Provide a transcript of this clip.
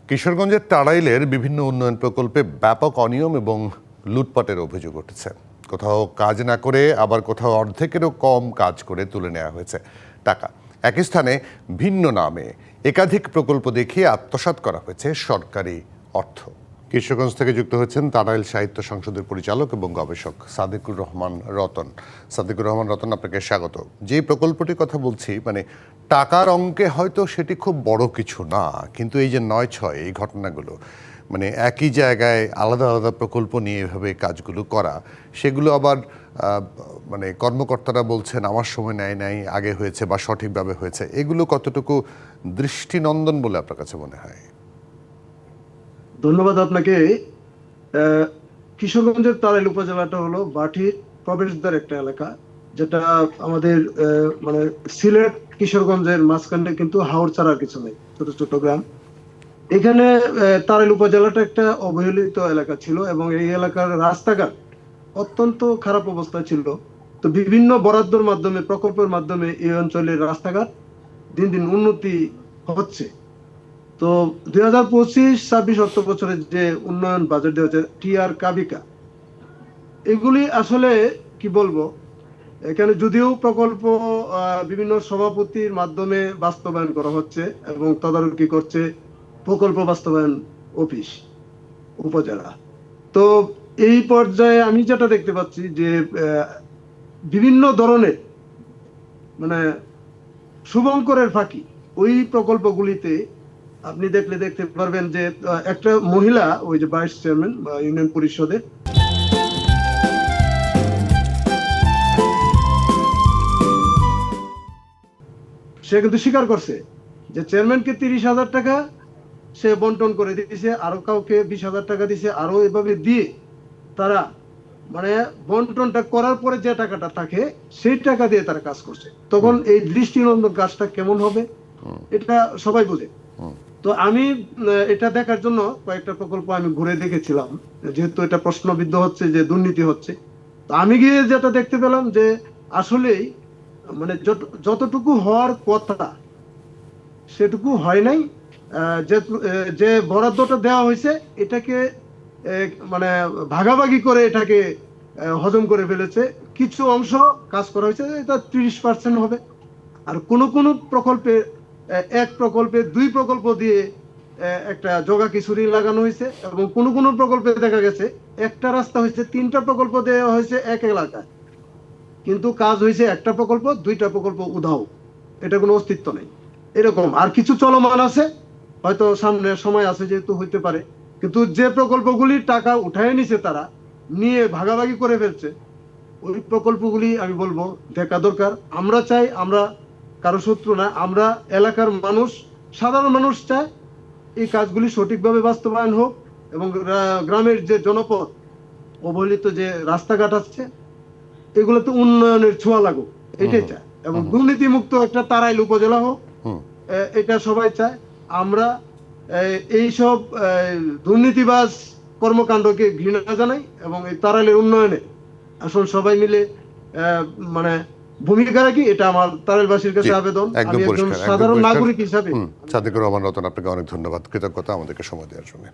কিশোরগঞ্জের টাড়াইলের বিভিন্ন উন্নয়ন প্রকল্পে ব্যাপক অনিয়ম এবং লুটপাটের অভিযোগ উঠেছে। কোথাও কাজ না করে আবার কোথাও অর্ধেকেরও কম কাজ করে তুলে নেওয়া হয়েছে টাকা। একই স্থানে ভিন্ন নামে একাধিক প্রকল্প দেখিয়ে আত্মসাৎ করা হয়েছে সরকারি অর্থ। কিশোরগঞ্জ থেকে যুক্ত হচ্ছেন টাড়াইল সাহিত্য সংসদের পরিচালক এবং গবেষক সাদেকুর রহমান রতন। সাদেকুর রহমান রতন, আপনাকে স্বাগত। যে প্রকল্পটির কথা বলছি, টাকার অঙ্কে হয়তো সেটি খুব বড় কিছু না, কিন্তু এই যে ৯/৬ এই ঘটনাগুলো, একই জায়গায় আলাদা আলাদা প্রকল্প নিয়ে এভাবে কাজগুলো করা, সেগুলো আবার কর্মকর্তারা বলছেন আমার সময় নাই, আগে হয়েছে বা সঠিকভাবে হয়েছে, এগুলো কতটুকু দৃষ্টিনন্দন বলে আপনার কাছে মনে হয়? ধন্যবাদ আপনাকে। কিশোরগঞ্জের তাড়াইল উপজেলাটা হলো বাটির প্রবেশদ্বার একটা এলাকা, যেটা আমাদের সিলেট কিশোরগঞ্জের মাঝখানে, কিন্তু হাওড় ছাড়া কিছু নেই, ছোট ছোট গ্রাম। এখানে তাড়াইল উপজেলাটা একটা অবহেলিত এলাকা ছিল এবং এই এলাকার রাস্তাঘাট অত্যন্ত খারাপ অবস্থা ছিল। তো বিভিন্ন বরাদ্দর মাধ্যমে, প্রকল্পের মাধ্যমে এই অঞ্চলের রাস্তাঘাট দিন দিন উন্নতি হচ্ছে। তো 2025-26 অর্থ বছরের যে উন্নয়ন বাজেট দেওয়া হচ্ছে, টিআর কাবিকা, এগুলি আসলে কি বলবো, এখানে যদিও প্রকল্প বিভিন্ন সভাপতির মাধ্যমে বাস্তবায়ন করা হচ্ছে এবং তদারকি করছে প্রকল্প বাস্তবায়ন অফিস উপজেলা। তো এই পর্যায়ে আমি যেটা দেখতে পাচ্ছি যে বিভিন্ন ধরনের শুভঙ্করের ফাঁকি ওই প্রকল্পগুলিতে আপনি দেখতে পারবেন যে একটা মহিলা, ওই যে ভাইস চেয়ারম্যান বা ইউনিয়ন পরিষদের, সে কিন্তু স্বীকার করছে যে চেয়ারম্যানকে 30,000 টাকা সে বন্টন করে দিয়েছে, আরো কাউকে 20,000 টাকা দিয়েছে, আরো এভাবে দিয়ে তারা বন্টনটা করার পরে যে টাকাটা থাকে সেই টাকা দিয়ে তারা কাজ করছে। তখন এই দৃষ্টিনন্দন কাজটা কেমন হবে এটা সবাই বোঝে। তো আমি এটা দেখার জন্য কয়েকটা প্রকল্প আমি ঘুরে দেখেছিলাম, যেহেতু এটা প্রশ্নবিদ্ধ হচ্ছে যে দুর্নীতি হচ্ছে। তো আমি গিয়ে যেটা দেখতে পেলাম যে আসলেই যতটুকু হওয়ার কথা সেটুকু হয় নাই। যে বরাদ্দটা দেওয়া হয়েছে এটাকে ভাগাভাগি করে এটাকে হজম করে ফেলেছে। কিছু অংশ কাজ করা হয়েছে, এটা 30% হবে। আর কোন প্রকল্পে এক প্রকল্পে 2 প্রকল্প দিয়ে একটা জগা খিচুড়ি লাগানো হয়েছে এবং কোন প্রকল্পে দেখা গেছে একটা রাস্তা হয়েছে 3টা প্রকল্প দেওয়া হয়েছে এক এলাকায়, কিন্তু কাজ হয়েছে একটা প্রকল্প, 2টা প্রকল্প উধাও, এটা কোনো অস্তিত্ব নেই। এরকম আর কিছু চলমান আছে, হয়তো সামনে সময় আছে যেহেতু হইতে পারে, কিন্তু যে প্রকল্পগুলির টাকা উঠায় নিছে তারা নিয়ে ভাগাভাগি করে ফেলছে, ওই প্রকল্পগুলি আমি বলবো দেখা দরকার। আমরা চাই, আমরা কারো শত্রু না, আমরা এলাকার মানুষ, সাধারণ মানুষ চায় এই কাজগুলি সঠিকভাবে বাস্তবায়ন হোক এবং গ্রামের যে জনপদ, অবহেলিত যে রাস্তাঘাট আছে, এগুলোতে উন্নয়নের ছোঁয়া লাগুক, এটাই চায়। এবং দুর্নীতি মুক্ত একটা তাড়াইল উপজেলা হোক, এটা সবাই চায়। আমরা এইসব দুর্নীতিবাজ কর্মকাণ্ডকে ঘৃণা জানাই এবং এই তাড়াইলের উন্নয়নে আসলে সবাই মিলে ভূমিকা রাখি, এটা আমার তাড়াইলবাসীর কাছে আবেদন। আমি একজন সাধারণ নাগরিক হিসাবে। সাদেকুর রহমান রতন, আপনাকে অনেক ধন্যবাদ, কৃতজ্ঞতা আমাদেরকে সময় দেওয়ার জন্য।